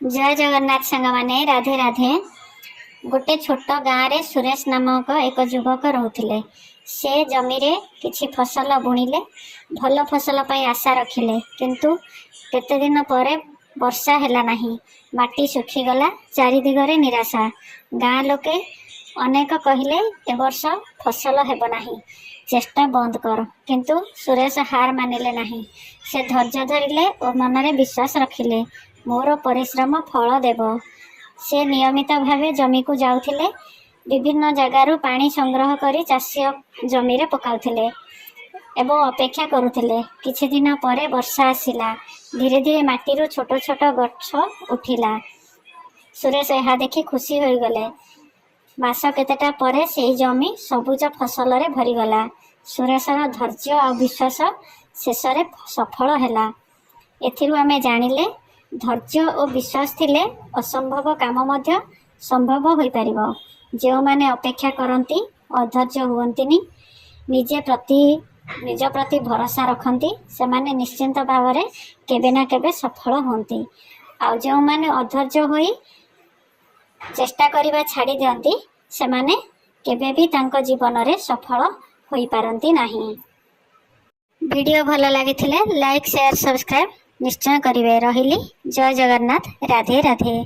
जय जगन्नाथ सांग माने राधे राधे। गोटे छोट गाँव रे सुरेश नामक एक युवक रोते से जमी रे किछि फसल बुणिले भल फसल पाई आशा रखिले किंतु केते दिन पर वर्षा हैला नहीं माटी सुखीगला चारिदिगरे निराशा गाँ लोके अनेक कहले ए वर्ष फसल हेब नहीं चेष्टा बंद कर किंतु सुरेश हार मानिले नहीं से धैर्य धरिले और मनरे विश्वास रखिले मोर परिश्रम फल देव। से नियमित भावे जमी को जाउथिले विभिन्न जगारू पानी संग्रह करी चाष्य जमी रे पकाउथिले एवं अपेक्षा करुथिले। किछि दिन परे वर्षा आसिला धीरे धीरे माटीरू छोट छोट गछ उठिला। सुरेश यहा देखि खुशी होई गले। मास केतेटा परे सेही जमी सबुज फसल रे भरी गला। सुरेशर धैर्य और विश्वास शेष रे सफल हैला। एथिरु आमे जानिले धैर्य और विश्वास थिले असंभव काम मध्य संभव होई परिबो। जो माने अपेक्षा करंती अधैर्य हुवंतिनी निज प्रति भरोसा रखंती से माने निश्चिंत भाव में केबे ना केबे सफल होंती। आ जो माने अधैर्य होई चेष्टा करिबा छाड़ी दियंती से माने केबे भी तांको जीवन रे सफल होई पारंती नाही। वीडियो भल लागिथिले लाइक शेयर सब्सक्राइब निश्चय करिवे। रहिली जय जगन्नाथ राधे राधे।